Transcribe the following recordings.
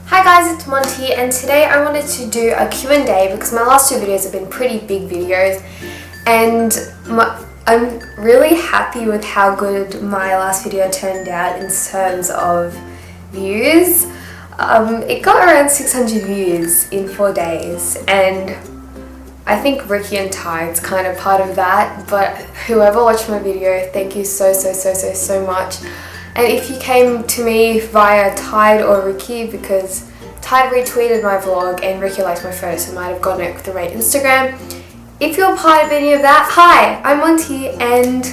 Hi guys, it's Monty, and today I wanted to do a Q&A because my last two videos have been pretty big videos, and I'm really happy with how good my last video turned out in terms of views. It got around 600 views in 4 days, and I think Ricky and Ty's kind of part of that, but whoever watched my video, thank you so much. And if you came to me via Tide or Ricky, because Tide retweeted my vlog and Ricky liked my photo, so I might have gotten it through my Instagram. If you're part of any of that, hi, I'm Monty and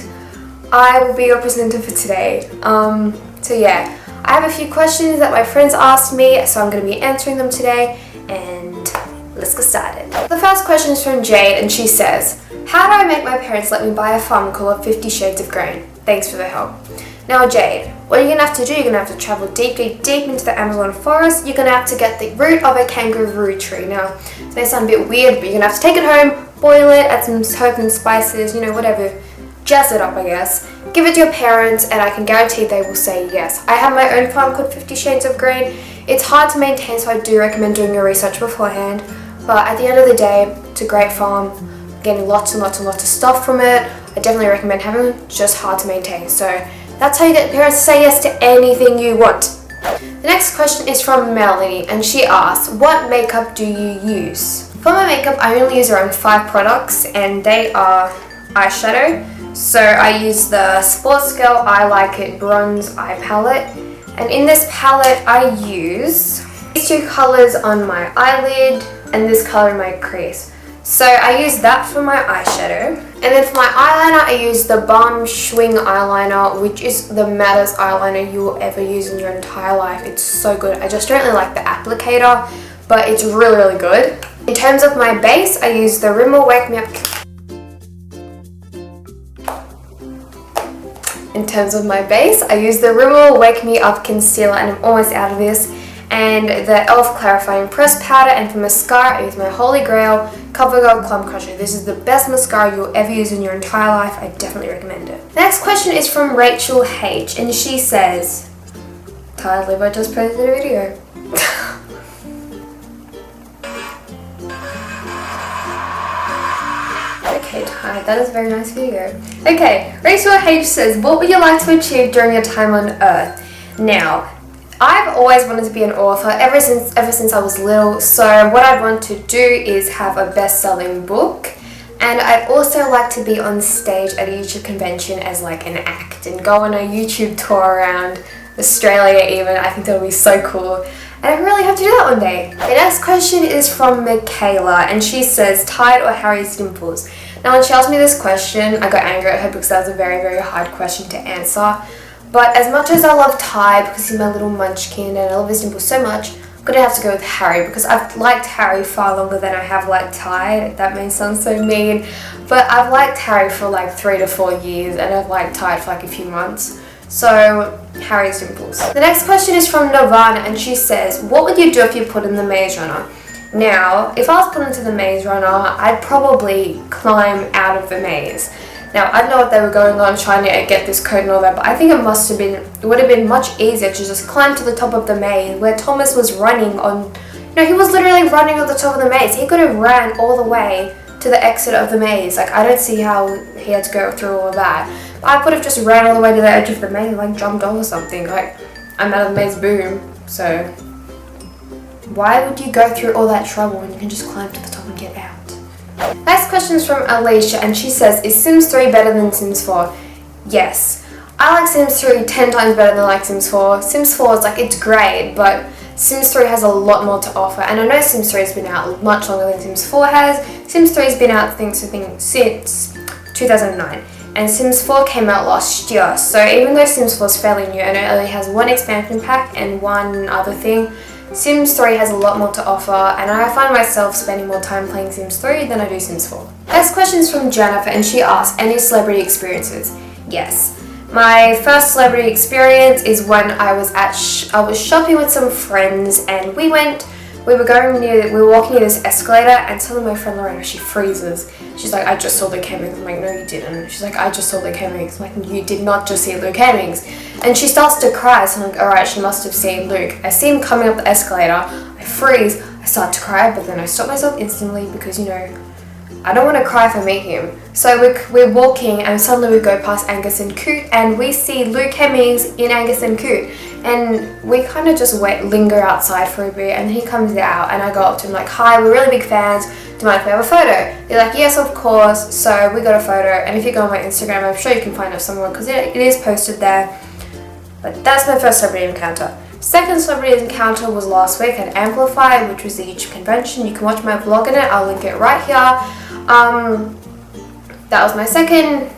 I will be your presenter for today. So yeah, I have a few questions that my friends asked me, so I'm going to be answering them today, and let's get started. The first question is from Jade, and she says, how do I make my parents let me buy a farm called 50 Shades of Green? Thanks for the help. Now Jade, what you're going to have to do, you're going to have to travel deep into the Amazon forest. You're going to have to get the root of a kangaroo tree. Now, it may sound a bit weird, but you're going to have to take it home, boil it, add some herbs and spices, whatever, jazz it up, I guess. Give it to your parents, and I can guarantee they will say yes. I have my own farm called 50 Shades of Green. It's hard to maintain, so I do recommend doing your research beforehand. But at the end of the day, it's a great farm, getting lots of stuff from it. I definitely recommend having it, just hard to maintain. So that's how you get parents to say yes to anything you want. The next question is from Melanie, and she asks, what makeup do you use? For my makeup, I only use around 5 products, and they are eyeshadow. So I use the Sports Girl I Like It Bronze Eye Palette, and in this palette I use these 2 colors on my eyelid and this color in my crease. So I use that for my eyeshadow, and then for my eyeliner I use the Balm Schwing eyeliner, which is the mattest eyeliner you will ever use in your entire life. It's so good. I just don't really like the applicator, but it's really good. In terms of my base, I use the Rimmel Wake Me Up. In terms of my base, I use the Rimmel Wake Me Up concealer, and I'm almost out of this, and the e.l.f. clarifying pressed powder. And for mascara, I use my Holy Grail CoverGirl Clump Crusher. This is the best mascara you'll ever use in your entire life. I definitely recommend it. The next question is from Rachel H, and she says, Ty Liver just posted a video. Okay, Ty, that is a very nice video. Okay, Rachel H says, what would you like to achieve during your time on Earth? Now, I've always wanted to be an author ever since I was little, so what I want to do is have a best-selling book, and I'd also like to be on stage at a YouTube convention as like an act and go on a YouTube tour around Australia even. I think that would be so cool, and I really hope to do that one day. The next question is from Michaela, and she says, Tide or Harry's dimples? Now when she asked me this question, I got angry at her because that was a very hard question to answer. But as much as I love Ty because he's my little munchkin and I love his dimples so much, I'm going to have to go with Harry because I've liked Harry far longer than I have liked Ty. That may sound so mean, but I've liked Harry for like 3 to 4 years, and I've liked Ty for like a few months. So, Harry's dimples. The next question is from Nirvana, and she says, what would you do if you put in the Maze Runner? Now, if I was put into the Maze Runner, I'd probably climb out of the maze. Now, I don't know what they were going on trying to get this code and all that, but I think it would have been much easier to just climb to the top of the maze where Thomas was running on, he was literally running on the top of the maze. He could have ran all the way to the exit of the maze. Like, I don't see how he had to go through all of that. But I could have just ran all the way to the edge of the maze, like jumped off or something. Like, I'm out of the maze, boom. So, why would you go through all that trouble when you can just climb to the top and get out? Next question is from Alicia, and she says, is Sims 3 better than Sims 4? Yes. I like Sims 3 10 times better than I like Sims 4. Sims 4 is like, it's great, but Sims 3 has a lot more to offer, and I know Sims 3 has been out much longer than Sims 4 has. Sims 3 has been out, I think, since 2009, and Sims 4 came out last year, so even though Sims 4 is fairly new and it only has 1 expansion pack and 1 other thing, Sims 3 has a lot more to offer, and I find myself spending more time playing Sims 3 than I do Sims 4. Next question is from Jennifer, and she asks, any celebrity experiences? Yes. My first celebrity experience is when I was shopping with some friends, and we went we were walking near this escalator, and suddenly my friend Lorena, she freezes. She's like, I just saw Luke Hemmings. I'm like, no you didn't. She's like, I just saw Luke Hemmings. I'm like, you did not just see Luke Hemmings. And she starts to cry, so I'm like, alright, she must have seen Luke. I see him coming up the escalator, I freeze, I start to cry, but then I stop myself instantly because, you know, I don't want to cry if I meet him. So we're walking, and suddenly we go past Angus and Coot, and we see Luke Hemmings in Angus and Coot. And we kind of just linger outside for a bit, and he comes out, and I go up to him like, hi, we're really big fans, do you mind if we have a photo? They're like, yes, of course. So we got a photo, and if you go on my Instagram, I'm sure you can find it somewhere because it is posted there. But that's my first celebrity encounter. Second celebrity encounter was last week at Amplify, which was the YouTube convention. You can watch my vlog in it, I'll link it right here. That was my second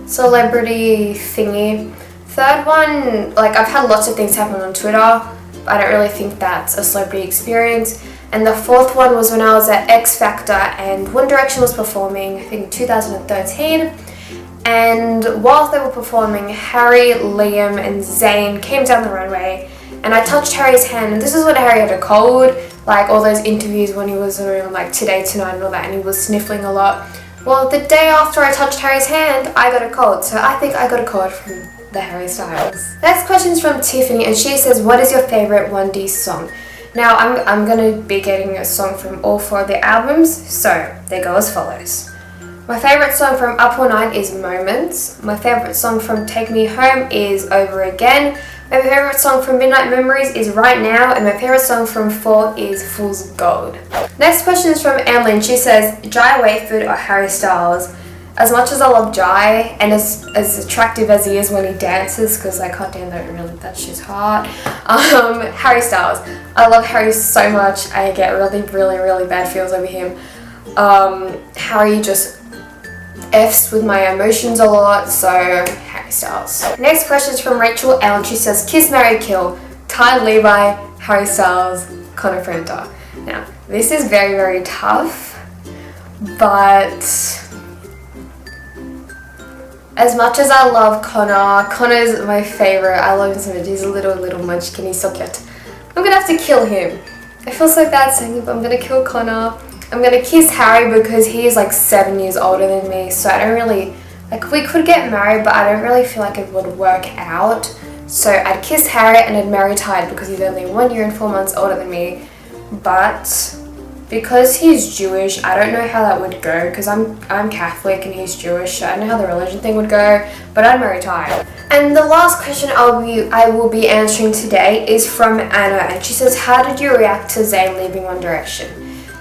celebrity thingy. Third one, like, I've had lots of things happen on Twitter, but I don't really think that's a celebrity experience. And the fourth one was when I was at X Factor and One Direction was performing, I think in 2013. And whilst they were performing, Harry, Liam and Zayn came down the runway, and I touched Harry's hand, and this is when Harry had a cold, like all those interviews when he was doing like Today Tonight and all that, and he was sniffling a lot. Well, the day after I touched Harry's hand, I got a cold, so I think I got a cold from the Harry Styles. Next question is from Tiffany, and she says, what is your favourite 1D song? Now, I'm going to be getting a song from all 4 of the albums, so they go as follows. My favourite song from Up All Night is Moments. My favourite song from Take Me Home is Over Again. My favourite song from Midnight Memories is Right Now, and my favourite song from 4 is Fool's Gold. Next question is from Emlyn. She says, Jai Wayford or Harry Styles? As much as I love Jai, and as attractive as he is when he dances, because I can't stand that shit's hot, Harry Styles. I love Harry so much, I get really bad feels over him. Harry just F's with my emotions a lot, so Harry Styles. Next question is from Rachel Allen. She says, Kiss, Marry, Kill, Ty Levi, Harry Styles, Connor Prenter. Now, this is very tough, but as much as I love Connor's my favourite. I love him so much. He's a little munchkin, he's so cute. I'm gonna have to kill him. I feel so bad saying it, but I'm gonna kill Connor. I'm gonna kiss Harry because he is like 7 years older than me, so I don't really, like, we could get married, but I don't really feel like it would work out. So I'd kiss Harry and I'd marry Tide because he's only 1 year and 4 months older than me. But because he's Jewish, I don't know how that would go because I'm Catholic and he's Jewish, so I don't know how the religion thing would go, but I'd marry Tide. And the last question I will be answering today is from Anna, and she says, how did you react to Zayn leaving One Direction?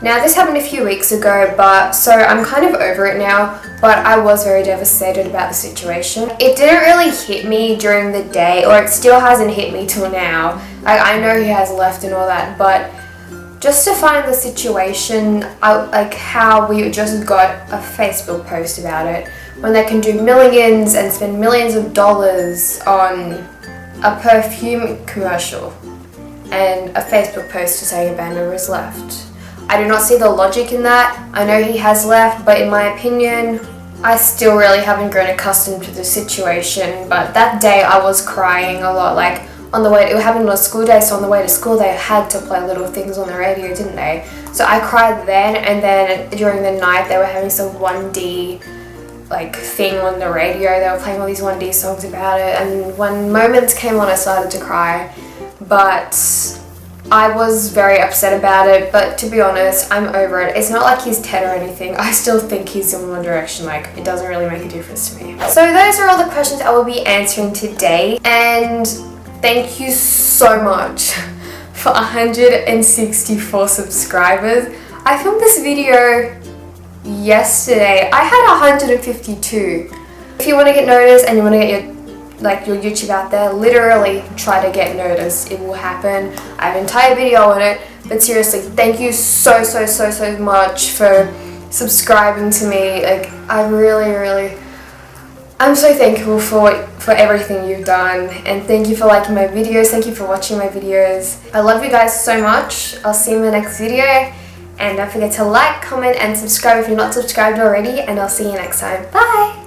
Now, this happened a few weeks ago, so I'm kind of over it now, but I was very devastated about the situation. It didn't really hit me during the day, or it still hasn't hit me till now. I know he has left and all that, but just to find the situation, like how we just got a Facebook post about it, when they can do millions and spend millions of dollars on a perfume commercial, and a Facebook post to say a band member has left. I do not see the logic in that. I know he has left, but in my opinion, I still really haven't grown accustomed to the situation. But that day I was crying a lot, like on the way, it happened on a school day, so on the way to school they had to play little things on the radio, didn't they? So I cried then, and then during the night they were having some 1D like thing on the radio. They were playing all these 1D songs about it, and when Moments came on I started to cry. But I was very upset about it, but to be honest, I'm over it. It's not like he's 10 or anything. I still think he's in One Direction, like, it doesn't really make a difference to me. So those are all the questions I will be answering today, and thank you so much for 164 subscribers. I filmed this video yesterday. I had 152. If you want to get noticed and you want to get your YouTube out there, literally try to get noticed. It will happen. I have an entire video on it, but seriously, thank you so much for subscribing to me. Like, I'm so thankful for everything you've done, and thank you for liking my videos, thank you for watching my videos. I love you guys so much. I'll see you in the next video, and don't forget to like, comment and subscribe if you're not subscribed already, and I'll see you next time. Bye!